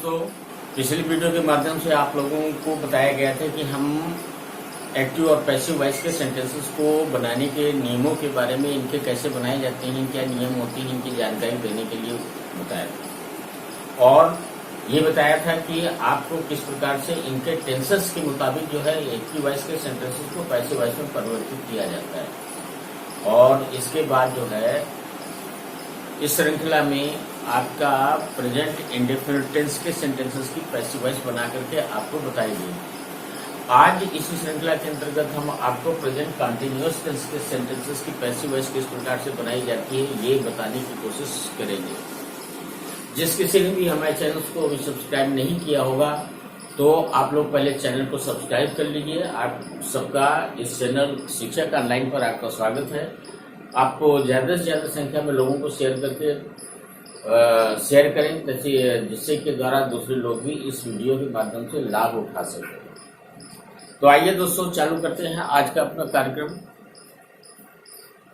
दोस्तों, पिछली वीडियो के माध्यम से आप लोगों को बताया गया था कि हम एक्टिव और पैसिव वॉइस के सेंटेंसेस को बनाने के नियमों के बारे में, इनके कैसे बनाए जाते हैं, क्या नियम होते हैं, इनकी जानकारी देने के लिए बताया था। और ये बताया था कि आपको किस प्रकार से इनके टेंसेस के मुताबिक जो है एक्टिव वॉइस के सेंटेंसेस को पैसिव वॉइस में परिवर्तित किया जाता है। और इसके बाद जो है इस श्रृंखला में आपका प्रेजेंट इंडेफिनिट टेंस के सेंटेंसेस की पैसिव वॉइस बना करके आपको बताई गई। आज इसी श्रृंखला के अंतर्गत हम आपको प्रेजेंट कंटिन्यूअस टेंस के सेंटेंसेस की पैसिव वॉइस किस प्रकार से बनाई जाती है ये बताने की कोशिश करेंगे। जिस किसी ने भी हमारे चैनल को अभी सब्सक्राइब नहीं किया होगा तो आप लोग पहले चैनल को सब्सक्राइब कर लीजिए। आप सबका इस चैनल शिक्षक ऑनलाइन पर आपका स्वागत है। आपको ज़्यादा से ज़्यादा संख्या में लोगों को शेयर करें जिससे के द्वारा दूसरे लोग भी इस वीडियो के माध्यम से लाभ उठा सकें। तो आइए दोस्तों, चालू करते हैं आज का अपना कार्यक्रम।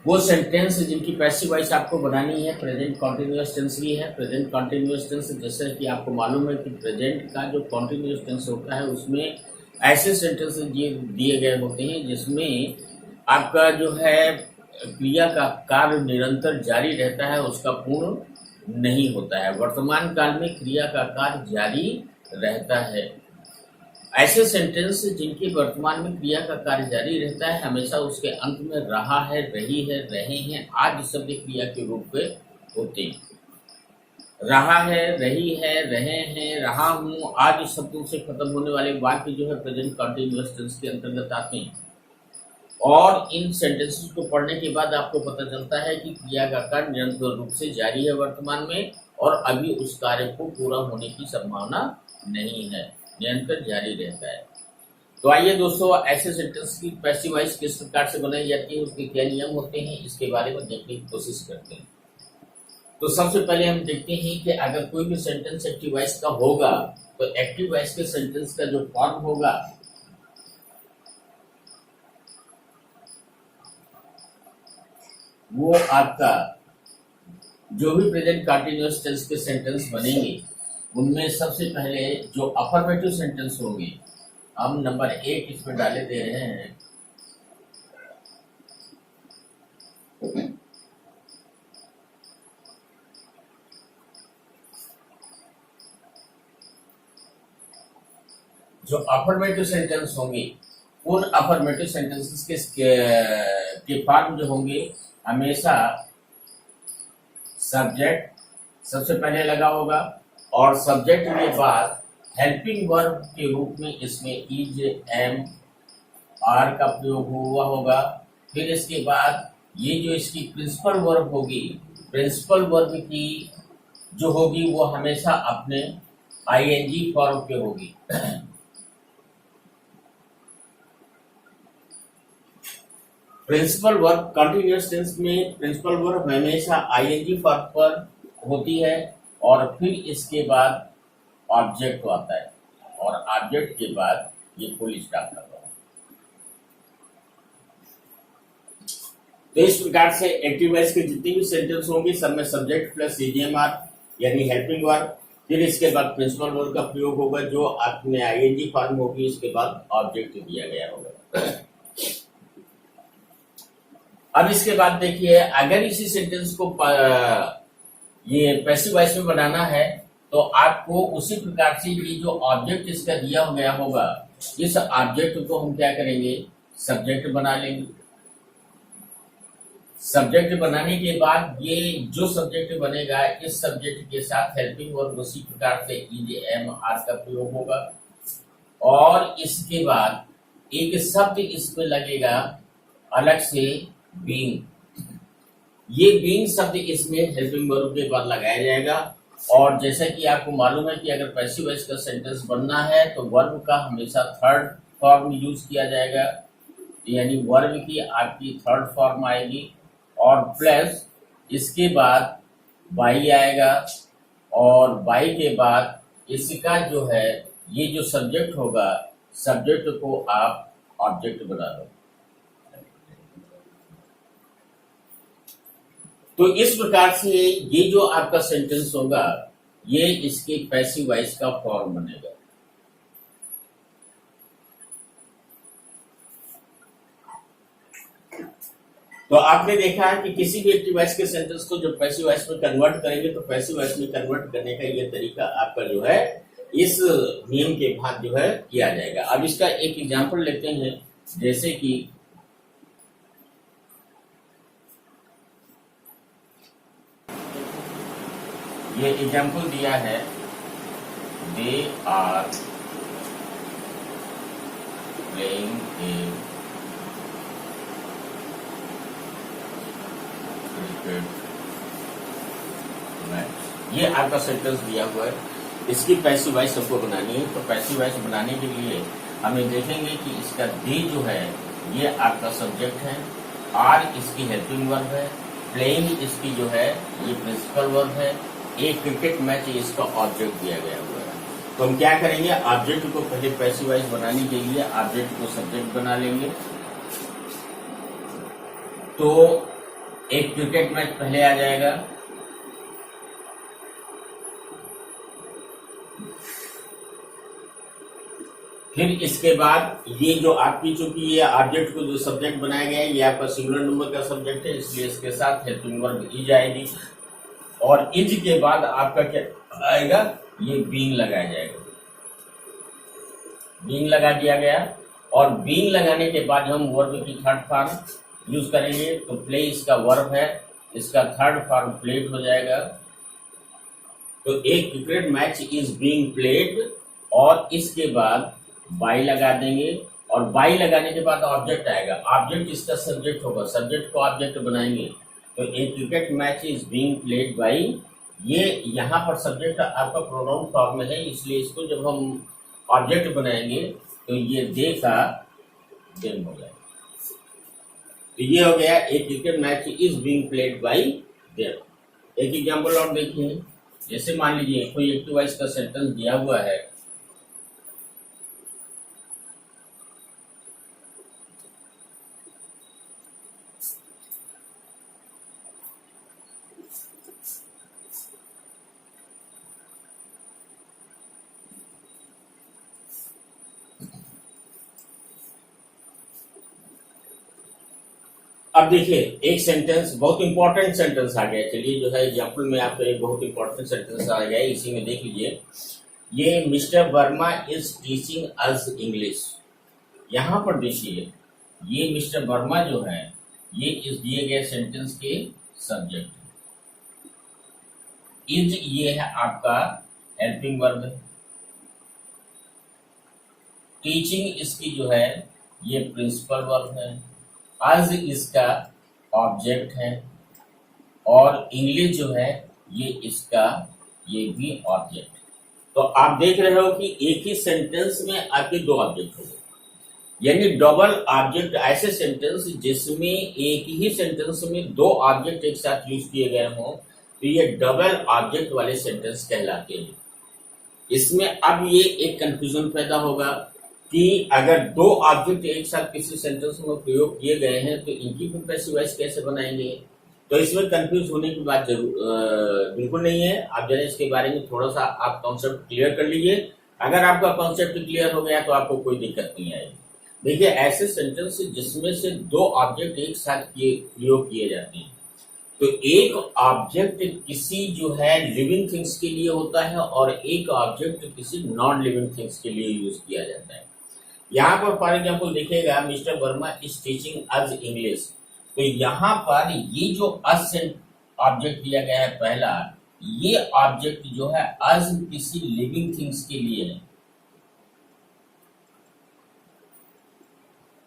वो सेंटेंस जिनकी पैसिव वॉइस आपको बनानी है प्रेजेंट कॉन्टिन्यूअस टेंस की है। प्रेजेंट कॉन्टिन्यूअस टेंस जैसे कि आपको मालूम है कि प्रेजेंट का जो कॉन्टिन्यूअस टेंस होता है उसमें ऐसे सेंटेंस दिए गए होते हैं जिसमें आपका जो है क्रिया का कार्य निरंतर जारी रहता है, उसका पूर्ण नहीं होता है। वर्तमान काल में क्रिया का कार्य जारी रहता है। ऐसे सेंटेंस जिनके वर्तमान में क्रिया का कार्य जारी रहता है, हमेशा उसके अंत में रहा है, रही है, रहे हैं आदि शब्द क्रिया के रूप में होते हैं। रहा है, रही है, रहे हैं, रहा हूं आदि शब्दों से खत्म होने वाले वाक्य जो है प्रेजेंट कंटिन्यूअस टेंस के अंतर्गत आते हैं। और इन सेंटेंसेस को पढ़ने के बाद आपको पता चलता है कि क्रिया का कार्य निरंतर रूप से जारी है वर्तमान में, और अभी उस कार्य को पूरा होने की संभावना नहीं है, निरंतर जारी रहता है। तो आइए दोस्तों, ऐसे सेंटेंस की पैसिव वॉइस किस प्रकार से बनाई जाती है, उसके क्या नियम होते हैं, इसके बारे में देखने की कोशिश करते हैं। तो सबसे पहले हम देखते हैं कि अगर कोई भी सेंटेंस एक्टिव वॉइस का होगा तो एक्टिव वॉइस के सेंटेंस का जो फॉर्म होगा वो आपका जो भी प्रेजेंट कंटिन्यूअस टेंस के सेंटेंस बनेंगे उनमें सबसे पहले जो अफर्मेटिव सेंटेंस होंगे, हम नंबर 1 इसमें डाले दे रहे हैं। जो अफर्मेटिव सेंटेंस होंगे उन अफर्मेटिव सेंटेंसेस के फॉर्म जो होंगे हमेशा सब्जेक्ट सबसे पहले लगा होगा, और सब्जेक्ट के बाद हेल्पिंग वर्ब के रूप में इसमें इज, एम, आर का प्रयोग हुआ होगा। फिर इसके बाद ये जो इसकी प्रिंसिपल वर्ब होगी, प्रिंसिपल वर्ब की जो होगी वो हमेशा अपने आईएनजी फॉर्म पे होगी। प्रिंसिपल वर्ब कंटिन्यूअस टेंस में प्रिंसिपल वर्ब हमेशा आईएनजी फॉर्म पर होती है, और फिर इसके बाद ऑब्जेक्ट आता है, और ऑब्जेक्ट के बाद ये फुल स्टॉप लगा है। तो इस प्रकार से एक्टिव वॉइस के जितने भी सेंटेंस होंगे सब में सब्जेक्ट प्लस ईडीएमआर यानी हेल्पिंग वर्ब, फिर इसके बाद प्रिंसिपल वर्ब का प्रयोग होगा जो आपने आईएनजी फॉर्म होगी, इसके बाद ऑब्जेक्ट दिया गया होगा। अब इसके बाद देखिए, अगर इसी सेंटेंस को ये पैसिव वॉइस में बनाना है तो आपको उसी प्रकार से ये जो ऑब्जेक्ट इसका दिया गया होगा, इस ऑब्जेक्ट को हम क्या करेंगे, सब्जेक्ट बना लेंगे। सब्जेक्ट बनाने के बाद ये जो सब्जेक्ट बनेगा, इस सब्जेक्ट के साथ हेल्पिंग वर्ब उसी प्रकार से इज, एम, आर का प्रयोग होगा, और इसके बाद एक शब्द इसमें लगेगा अलग से, बीइंग। ये बीइंग शब्द इसमें हेल्पिंग वर्ब के बाद लगाया जाएगा। और जैसा कि आपको मालूम है कि अगर पैसिव वॉइस का सेंटेंस बनना है तो वर्ब का हमेशा थर्ड फॉर्म यूज किया जाएगा, यानी वर्ब की आपकी थर्ड फॉर्म आएगी, और प्लस इसके बाद बाई आएगा, और बाई के बाद इसका जो है ये जो सब्जेक्ट होगा, सब्जेक्ट को आप ऑब्जेक्ट बना दो। तो इस प्रकार से ये जो आपका सेंटेंस होगा ये इसके पैसिव वॉइस का फॉर्म बनेगा। तो आपने देखा है कि किसी भी एक्टिव वॉइस के सेंटेंस को जब पैसिव वॉइस में कन्वर्ट करेंगे तो पैसिव वॉइस में कन्वर्ट करने का ये तरीका आपका जो है इस नियम के बाद जो है किया जाएगा। अब इसका एक एग्जांपल लेते हैं, जैसे कि ये एग्जांपल दिया है, they are playing a cricket match. ये आपका सेंटेंस दिया हुआ है, इसकी पैसिव वॉइस हमको बनानी है। तो पैसिव वॉइस बनाने के लिए हमें देखेंगे कि इसका दे जो है ये आपका सब्जेक्ट है, आर इसकी हेल्पिंग वर्ब है, प्लेइंग इसकी जो है ये प्रिंसिपल वर्ब है, एक क्रिकेट मैच इसका ऑब्जेक्ट दिया गया हुआ है। तो हम क्या करेंगे, ऑब्जेक्ट को पहले पैसिव वॉइस बनाने के लिए ऑब्जेक्ट को सब्जेक्ट बना लेंगे। तो एक क्रिकेट मैच पहले आ जाएगा, फिर इसके बाद ये जो आपकी चूंकि ये ऑब्जेक्ट को जो सब्जेक्ट बनाया गया है ये आपका सिंगुलर नंबर का सब्जेक्ट है, इसलिए इसके साथ हेल्पिंग वर्ब इज आएगी। और इज के बाद आपका क्या आएगा, ये बीइंग लगाया जाएगा। बीइंग लगा दिया गया, और बीइंग लगाने के बाद हम वर्ब की थर्ड फॉर्म यूज करेंगे। तो प्ले इसका वर्ब है, इसका थर्ड फॉर्म प्लेड हो जाएगा। तो एक cricket match is being played, और इसके बाद बाई लगा देंगे, और बाई लगाने के बाद ऑब्जेक्ट आएगा। ऑब्जेक्ट इसका सब्जेक्ट होगा, सब्जेक्ट को ऑब्जेक्ट बनाएंगे। तो एक cricket match is being played by, ये यहाँ पर सब्जेक्ट आपका प्रोनाउन फॉर्म में है, इसलिए इसको जब हम ऑब्जेक्ट बनाएंगे तो ये दे का देम हो जाएगा। तो ये हो गया एक cricket match is being played by them. एक एग्जांपल और देखिए, जैसे मान लीजिए कोई एक्टिव वॉइस का सेंटेंस दिया हुआ है, अब देखिए एक सेंटेंस बहुत इंपॉर्टेंट सेंटेंस आ गया। चलिए जो है एग्जाम्पल में आपको एक बहुत इंपॉर्टेंट सेंटेंस आ गया है, इसी में देख लीजिए। ये mister Verma is teaching us English. यहाँ पर देखिए ये मिस्टर वर्मा जो है ये इस दिए गए सेंटेंस के सब्जेक्ट है। इज ये है आपका हेल्पिंग वर्ब है, टीचिंग इसकी जो है ये प्रिंसिपल वर्ब है, आज इसका ऑब्जेक्ट है, और इंग्लिश जो है ये इसका ये भी ऑब्जेक्ट। तो आप देख रहे हो कि एक ही सेंटेंस में आपके दो ऑब्जेक्ट हो गए, यानी डबल ऑब्जेक्ट। ऐसे सेंटेंस जिसमें एक ही सेंटेंस में दो ऑब्जेक्ट एक साथ यूज किए गए हों तो ये डबल ऑब्जेक्ट वाले सेंटेंस कहलाते हैं। इसमें अब ये एक कंफ्यूजन पैदा होगा कि अगर दो ऑब्जेक्ट एक साथ किसी सेंटेंस में प्रयोग किए गए हैं तो इनकी भी पैसिव वॉइस कैसे बनाएंगे। तो इसमें कंफ्यूज होने की बात बिल्कुल नहीं है। आप जरा इसके बारे में थोड़ा सा आप कॉन्सेप्ट क्लियर कर लीजिए। अगर आपका कॉन्सेप्ट क्लियर हो गया तो आपको कोई दिक्कत नहीं आएगी। देखिए ऐसे सेंटेंस जिसमें से दो ऑब्जेक्ट एक साथ प्रयोग किए जाते हैं, तो एक ऑब्जेक्ट किसी जो है लिविंग थिंग्स के लिए होता है और एक ऑब्जेक्ट किसी नॉन लिविंग थिंग्स के लिए यूज किया जाता है। यहाँ पर फॉर एग्जाम्पल देखिएगा mister Verma is teaching us English. तो यहाँ पर ये जो अस ऑब्जेक्ट दिया गया है पहला, ये ऑब्जेक्ट जो है अस किसी लिविंग थिंग्स के लिए है,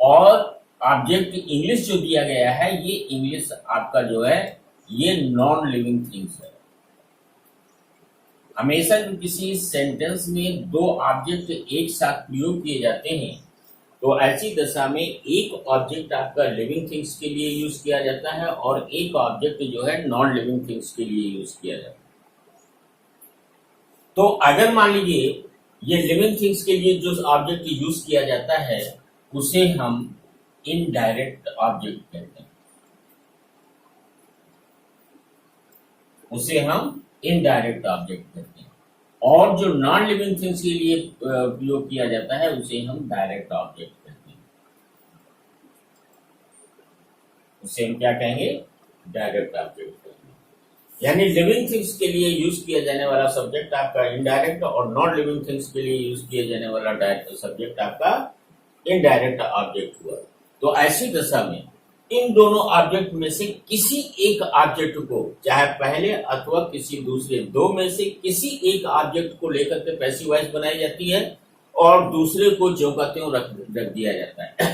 और ऑब्जेक्ट इंग्लिश जो दिया गया है ये इंग्लिश आपका जो है ये नॉन लिविंग थिंग्स है। हमेशा जब किसी सेंटेंस में दो ऑब्जेक्ट एक साथ प्रयोग किए जाते हैं तो ऐसी दशा में एक ऑब्जेक्ट आपका लिविंग थिंग्स के लिए यूज किया जाता है और एक ऑब्जेक्ट जो है नॉन लिविंग थिंग्स के लिए यूज किया जाता है। तो अगर मान लीजिए ये लिविंग थिंग्स के लिए जो ऑब्जेक्ट यूज किया जाता है उसे हम इनडायरेक्ट ऑब्जेक्ट कहते हैं, उसे हम इनडायरेक्ट ऑब्जेक्ट कहते हैं, और जो नॉन लिविंग थिंग्स के लिए उपयोग किया जाता है उसे हम डायरेक्ट ऑब्जेक्ट कहते हैं। उसे हम क्या कहेंगे? डायरेक्ट ऑब्जेक्ट कहते हैं। यानी लिविंग थिंग्स के लिए यूज किया जाने वाला सब्जेक्ट आपका इनडायरेक्ट, और नॉन लिविंग थिंग्स के लिए यूज किया जाने वाला सब्जेक्ट आपका इनडायरेक्ट ऑब्जेक्ट हुआ। तो ऐसी दशा में इन दोनों ऑब्जेक्ट में से किसी एक ऑब्जेक्ट को, चाहे पहले अथवा किसी दूसरे, दो में से किसी एक ऑब्जेक्ट को लेकर के पैसिव वॉइस बनाई जाती है और दूसरे को जो कहते हैं रख दिया जाता है।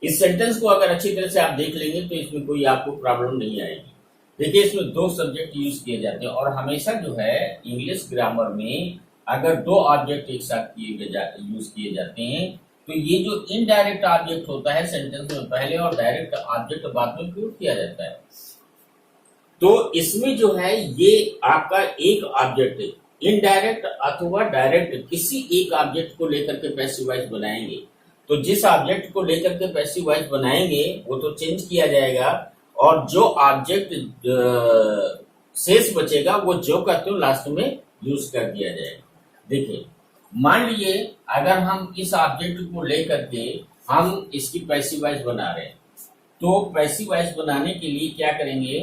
इस सेंटेंस को अगर अच्छी तरह से आप देख लेंगे तो इसमें कोई आपको प्रॉब्लम नहीं आएगी। देखिए, इसमें दो सब्जेक्ट यूज किए जाते हैं, और हमेशा जो है इंग्लिश ग्रामर में अगर दो ऑब्जेक्ट एक साथ यूज किए जाते हैं तो ये जो इनडायरेक्ट ऑब्जेक्ट होता है सेंटेंस में पहले और डायरेक्ट ऑब्जेक्ट बाद में प्रयोग किया जाता है। तो इसमें जो है ये आपका एक ऑब्जेक्ट है, इनडायरेक्ट अथवा डायरेक्ट किसी एक ऑब्जेक्ट को लेकर के पैसिव वॉइस बनाएंगे। तो जिस ऑब्जेक्ट को लेकर के पैसिव वॉइस बनाएंगे वो तो चेंज किया जाएगा, और जो ऑब्जेक्ट शेष बचेगा वो जो कहते हो लास्ट में यूज कर दिया जाएगा। देखिए, मान लीजिए अगर हम इस ऑब्जेक्ट को लेकर के हम इसकी पैसिव वॉइस बना रहे हैं, तो पैसिव वॉइस बनाने के लिए क्या करेंगे?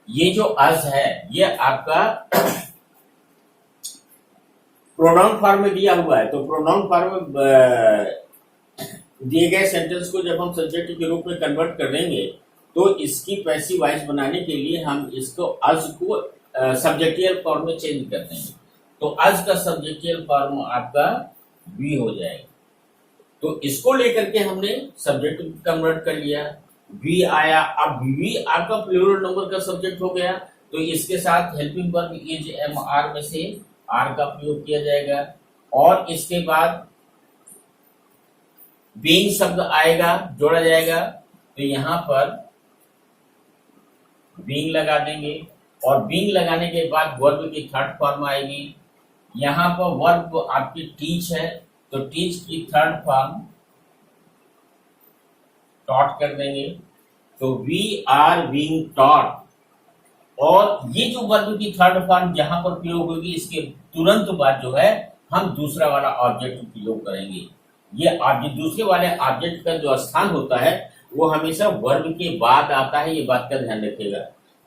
ये जो अस है ये आपका प्रोनाउन फॉर्म में दिया हुआ है, तो प्रोनाउन फॉर्म में दिए गए सेंटेंस को जब हम सब्जेक्ट के रूप में कन्वर्ट कर देंगे तो इसकी पैसिव वॉइस बनाने के लिए हम इसको अस को सब्जेक्टियल फॉर्म में चेंज कर देंगे। तो अस का सब्जेक्टियल फॉर्म आपका वी हो जाएगा। तो इसको लेकर के हमने सब्जेक्ट कन्वर्ट कर लिया, वी आया। अब वी आपका प्लूरल नंबर का सब्जेक्ट हो गया, तो इसके साथ helping verb is am are में से आर का प्रयोग किया जाएगा, और इसके बाद बीइंग शब्द आएगा, जोड़ा जाएगा। तो यहां पर बीइंग लगा देंगे, और बीइंग लगाने के बाद वर्ब की थर्ड फॉर्म आएगी। यहां पर वर्ब आपकी टीच है, तो टीच की थर्ड फॉर्म टॉट कर देंगे, तो वी आर बीइंग टॉट। और ये जो वर्ब की थर्ड फॉर्म जहां पर प्रयोग होगी इसके तुरंत बाद जो है हम दूसरा वाला ऑब्जेक्ट प्रयोग करेंगे। ये ऑब्जेक्ट, दूसरे वाले ऑब्जेक्ट का जो स्थान होता है वो हमेशा वर्ब के बाद आता है, ये बात का ध्यान रखिएगा।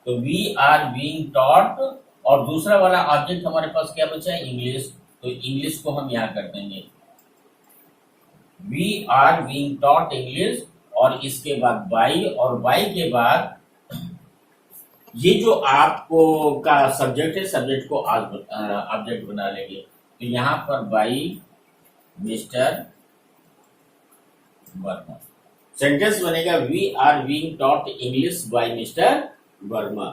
तो वी आर बीइंग टॉट, और दूसरा वाला ऑब्जेक्ट हमारे पास क्या बचा है? इंग्लिश। तो इंग्लिश को हम यहाँ कर देंगे, we are being taught English, और इसके बाद बाई, और बाई के बाद ये जो आपको का सब्जेक्ट है, सब्जेक्ट को ऑब्जेक्ट बना लेंगे। तो यहां पर बाई मिस्टर वर्मा, सेंटेंस बनेगा we are being taught English by mister Verma.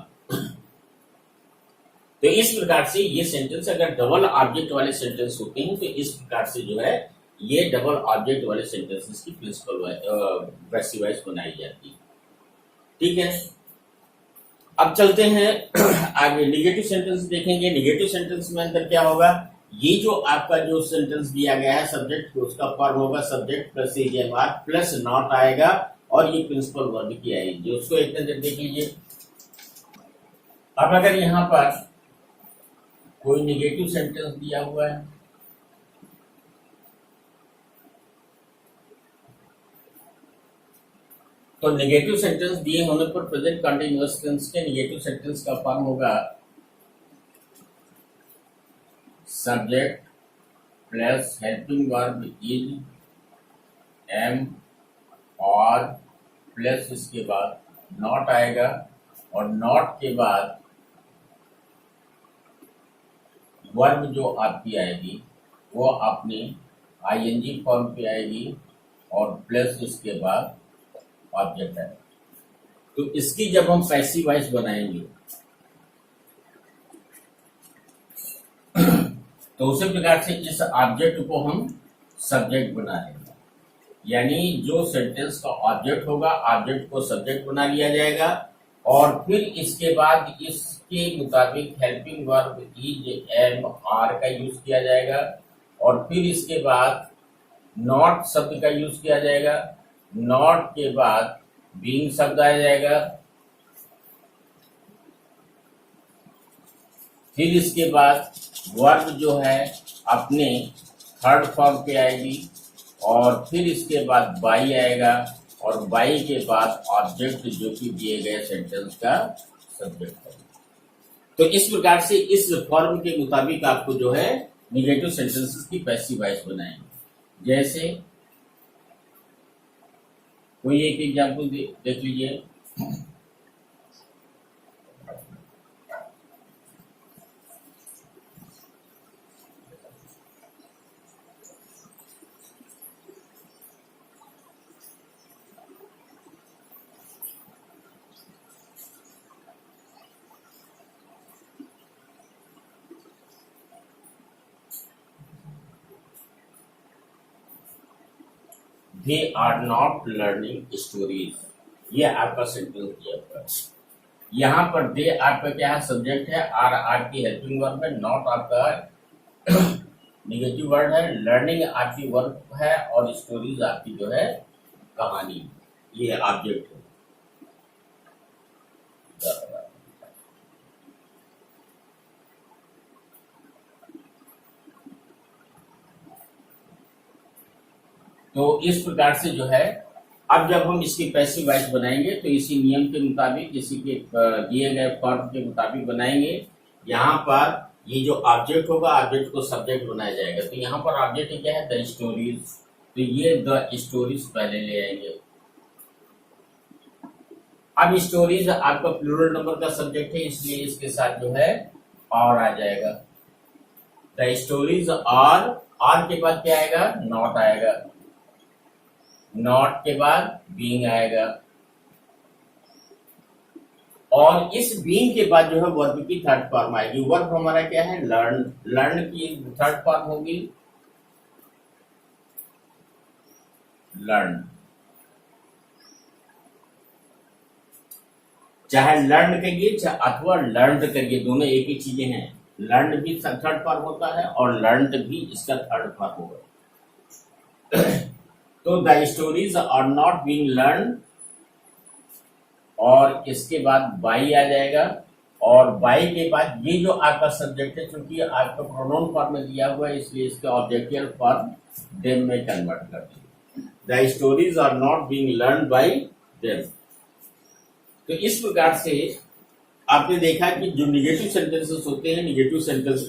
तो इस प्रकार से ये सेंटेंस अगर डबल ऑब्जेक्ट वाले सेंटेंस होते हैं तो इस प्रकार से जो है ये डबल ऑब्जेक्ट वाले सेंटेंसेस की प्रिंसिपल पैसिव वॉइस बनाई जाती है। ठीक है, अब चलते हैं आगे नेगेटिव सेंटेंस देखेंगे। नेगेटिव सेंटेंस में अंदर क्या होगा? ये जो आपका जो सेंटेंस दिया गया है सब्जेक्ट, उसका फॉर्म होगा सब्जेक्ट प्लस एजएमआर प्लस नॉट आएगा, और ये प्रिंसिपल वर्ब की आएगी। उसको एक नजर देख लीजिए। अब अगर यहां पर कोई नेगेटिव सेंटेंस दिया हुआ है, तो नेगेटिव सेंटेंस दिए होने पर प्रेजेंट कंटीन्यूअस टेंस के नेगेटिव सेंटेंस का फॉर्म होगा subject plus helping verb is am और प्लस इसके बाद नॉट आएगा, और नॉट के बाद वर्ब जो आपकी आएगी वो अपने आईएनजी फॉर्म पे आएगी, और प्लस उसके बाद ऑब्जेक्ट है। तो इसकी जब हम पैसिव वॉइस बनाएंगे तो उसी प्रकार से इस ऑब्जेक्ट को हम सब्जेक्ट बना लेंगे। यानी जो सेंटेंस का ऑब्जेक्ट होगा, ऑब्जेक्ट को सब्जेक्ट बना लिया जाएगा, और फिर इसके बाद इसके मुताबिक helping verb is am are का यूज किया जाएगा, और फिर इसके बाद नॉट शब्द का यूज किया जाएगा। नॉट के बाद बीइंग शब्द आ जाएगा, फिर इसके बाद वर्ब जो है अपने थर्ड फॉर्म पे आएगी, और फिर इसके बाद बाई आएगा, और बाई के बाद ऑब्जेक्ट जो कि दिए गए सेंटेंस का सब्जेक्ट है। तो इस प्रकार से इस फॉर्म के मुताबिक आपको जो है निगेटिव सेंटेंसेस की पैसिव वॉइस बनाएंगे। जैसे कोई एक एग्जाम्पल देख लीजिए। They are not learning stories, ये आपका सेंटेंस दिया हुआ है। यहाँ पर दे आपका क्या है, सब्जेक्ट है, आर आपकी हेल्पिंग वर्ब है, नॉट आपका निगेटिव वर्ड है, लर्निंग आपकी वर्ब है, और स्टोरीज आपकी जो है कहानी, ये ऑब्जेक्ट है। तो इस प्रकार से जो है अब जब हम इसकी पैसिव वॉइस बनाएंगे तो इसी नियम के मुताबिक, इसी के दिए गए फॉर्म के मुताबिक बनाएंगे। यहाँ पर ये जो ऑब्जेक्ट होगा, ऑब्जेक्ट को सब्जेक्ट बनाया जाएगा। तो यहाँ पर ऑब्जेक्ट क्या है, द स्टोरीज, तो ये द स्टोरीज पहले ले आएंगे। अब स्टोरीज आपका प्लूरल नंबर का सब्जेक्ट है, इसलिए इसके साथ जो है और आ जाएगा। द स्टोरीज और के बाद क्या आएगा, नॉट आएगा, नॉट के बाद बीइंग आएगा, और इस बीइंग के बाद जो है वर्ब की थर्ड फॉर्म आएगी। वर्ब हमारा क्या है, लर्न, लर्न की थर्ड फॉर्म होगी लर्न। चाहे लर्न करिए चाहे अथवा लर्न करिए, दोनों एक ही चीजें हैं। लर्न भी थर्ड फॉर्म होता है और लर्न भी इसका थर्ड फॉर्म होगा। तो the stories are not being learn, और इसके बाद बाई आ जाएगा, और बाई के बाद ये जो आपका सब्जेक्ट है, क्योंकि आपका प्रोनाउन फॉर्म में दिया हुआ है, इसलिए इसका ऑब्जेक्टिव फॉर्म देम में कन्वर्ट कर दीजिए। The stories are not being learn by them. तो इस प्रकार से आपने देखा कि जो निगेटिव सेंटेंसेस होते हैं, निगेटिव सेंटेंस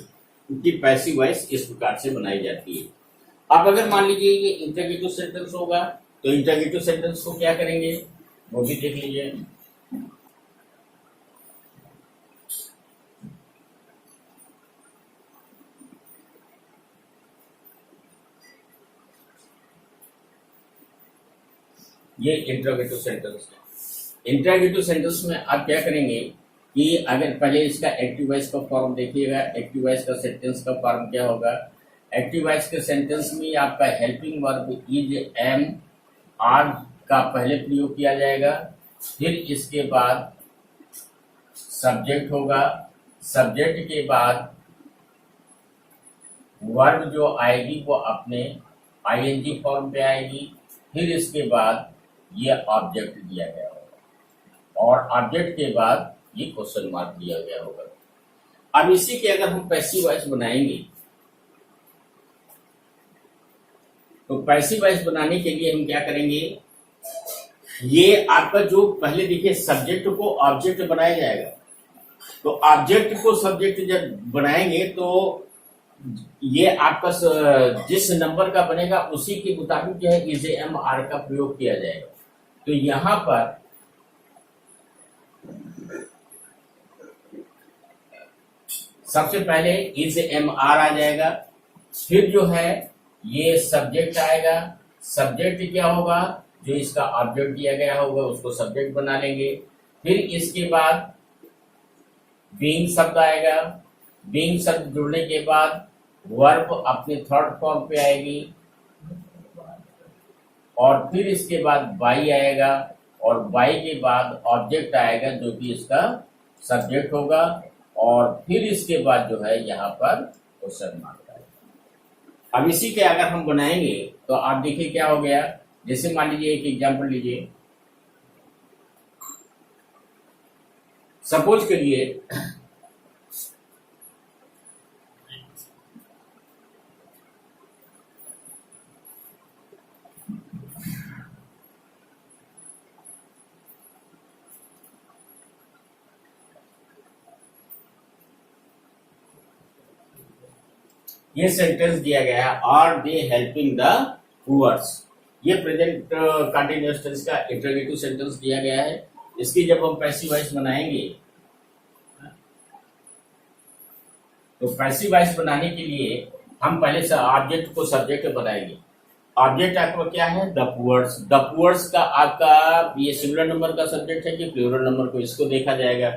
की पैसिव वॉइस इस प्रकार से बनाई जाती है। अब अगर मान लीजिए ये इंटरगेटिव सेंटेंस होगा, तो इंटरगेटिव सेंटेंस को क्या करेंगे वो भी देख लीजिए। ये इंटरगेटिव सेंटेंस है। इंटरगेटिव सेंटेंस में आप क्या करेंगे कि अगर पहले इसका एक्टिव वॉइस का फॉर्म देखिएगा, एक्टिव वॉइस का सेंटेंस का फॉर्म क्या होगा। एक्टिव वॉइस के सेंटेंस में आपका helping verb is, am, are का पहले प्रयोग किया जाएगा, फिर इसके बाद सब्जेक्ट होगा, सब्जेक्ट के बाद वर्ब जो आएगी वो अपने आईएनजी फॉर्म पे आएगी, फिर इसके बाद ये ऑब्जेक्ट दिया गया होगा, और ऑब्जेक्ट के बाद ये क्वेश्चन मार्क दिया गया होगा। अब इसी के अगर हम पैसिव वॉइस बनाएंगे, तो पैसिव वॉइस बनाने के लिए हम क्या करेंगे, ये आपका जो पहले देखिए सब्जेक्ट को ऑब्जेक्ट बनाया जाएगा, तो ऑब्जेक्ट को सब्जेक्ट जब बनाएंगे तो ये आपका जिस नंबर का बनेगा उसी के मुताबिक जो है इज, एम, आर का प्रयोग किया जाएगा। तो यहां पर सबसे पहले इज, एम, आर आ जाएगा, फिर जो है ये सब्जेक्ट आएगा, सब्जेक्ट क्या होगा, जो इसका ऑब्जेक्ट दिया गया होगा उसको सब्जेक्ट बना लेंगे, फिर इसके बाद बीइंग शब्द आएगा, बीइंग शब्द जुड़ने के बाद वर्ब अपने थर्ड फॉर्म पे आएगी, और फिर इसके बाद बाई आएगा, और बाई के बाद ऑब्जेक्ट आएगा जो कि इसका सब्जेक्ट होगा, और फिर इसके बाद जो है यहाँ पर क्वेश्चन मार्क आएगा। अब इसी के अगर हम बनाएंगे तो आप देखिए क्या हो गया। जैसे मान लीजिए एक एग्जांपल लीजिए, सपोज करिए ये सेंटेंस दिया गया है, are they helping the poors. ये प्रेजेंट कंटिन्यूअस टेंस का इंटरोगेटिव सेंटेंस दिया गया है। इसकी जब हम पैसिव वॉइस बनाएंगे, तो पैसिव वॉइस बनाने के लिए हम पहले से ऑब्जेक्ट को सब्जेक्ट बनाएंगे। ऑब्जेक्ट आपका क्या है? The poors. द पुअर्स का आपका ये सिंगुलर नंबर का सब्जेक्ट है कि प्लूरल नंबर को, इसको देखा जाएगा।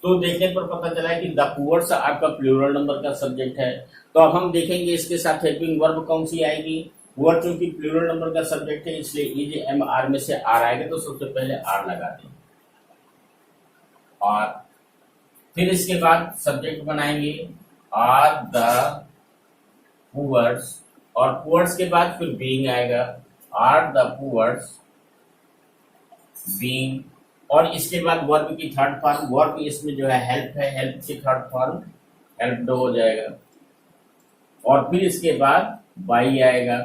तो देखने पर पता चला है कि द पुअर्स आपका प्लूरल नंबर का सब्जेक्ट है। तो अब हम देखेंगे इसके साथ हेल्पिंग वर्ब कौन सी आएगी। पुअर चूंकि प्लूरल नंबर का सब्जेक्ट है इसलिए इज एम आर में से आर आएगा, तो सबसे पहले आर लगा दें। और फिर इसके बाद सब्जेक्ट बनाएंगे आर द पुअर्स, और पुअर्स के बाद फिर बीइंग आएगा, आर द पुअर्स बीइंग। और इसके बाद वर्ब की थर्ड फॉर्म, वर्ब इसमें जो है हेल्प है, हेल्प की थर्ड फॉर्म हेल्प्ड हो जाएगा। और फिर इसके बाद बाई आएगा,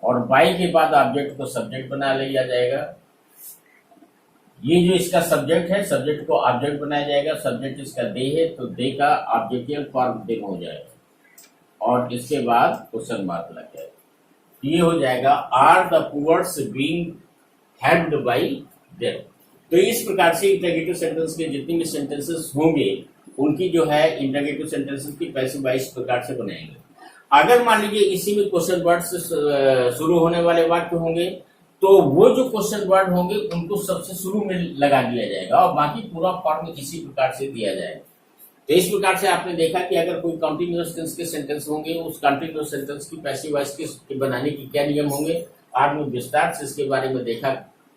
और बाई के बाद ऑब्जेक्ट को सब्जेक्ट बना लिया जाएगा। ये जो इसका सब्जेक्ट है, सब्जेक्ट को ऑब्जेक्ट बनाया जाएगा। सब्जेक्ट इसका दे है, तो दे का ऑब्जेक्टिव फॉर्म दे हो जाएगा, और इसके बाद क्वेश्चन मार्क लग जाएगा। ये हो जाएगा are the poors being helped by them. तो इस प्रकार से इंटरोगेटिव सेंटेंस के जितने भी सेंटेंसेस होंगे उनकी जो है इंटरोगेटिव सेंटेंसेस की पैसिव वॉइस प्रकार से बनाएंगे। अगर मान लीजिए इसी में क्वेश्चन वर्ड से शुरू होने वाले वाक्य होंगे, तो वो जो क्वेश्चन वर्ड होंगे उनको सबसे शुरू में लगा दिया जाएगा और बाकी पूरा फॉर्म इसी प्रकार से दिया जाएगा। तो इस प्रकार से आपने देखा कि अगर कोई कंटिन्यूअस टेंस के सेंटेंस होंगे, उस कंटिन्यूअस सेंटेंस की पैसिव वॉइस के बनाने की क्या नियम होंगे, आपने विस्तार से इसके बारे में देखा।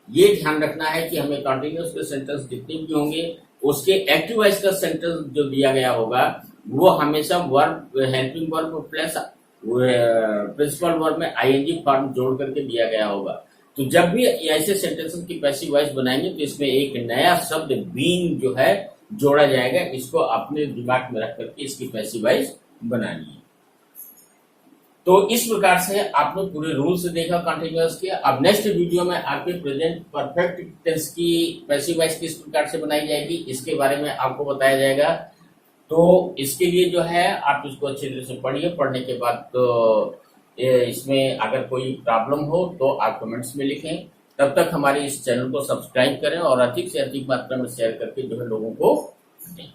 ये ध्यान रखना है कि हमें कंटिन्यूअस के सेंटेंस जितने भी होंगे उसके एक्टिव वॉइस का सेंटेंस जो दिया गया होगा वो हमेशा verb, helping verb plus principal verb में आईएनजी फॉर्म जोड़ करके दिया गया होगा। तो जब भी ऐसे सेंटेंसेस की पैसिव वॉइस बनाएंगे तो इसमें एक नया शब्द बीइंग जो है जोड़ा जाएगा। इसको अपने दिमाग में रख करके इसकी पैसिव वॉइस बनानी है। तो इस प्रकार से आपने पूरे रूल से देखा कंटिन्यूअस के। अब नेक्स्ट वीडियो में आपके प्रेजेंट परफेक्ट टेंस की पैसिव वॉइस किस प्रकार से बनाई जाएगी इसके बारे में आपको बताया जाएगा। तो इसके लिए जो है आप इसको अच्छी तरह से पढ़िए। पढ़ने के बाद तो इसमें अगर कोई प्रॉब्लम हो तो आप कमेंट्स में लिखें। तब तक हमारे इस चैनल को सब्सक्राइब करें और अधिक से अधिक मात्रा में शेयर करके जो है लोगों को दें।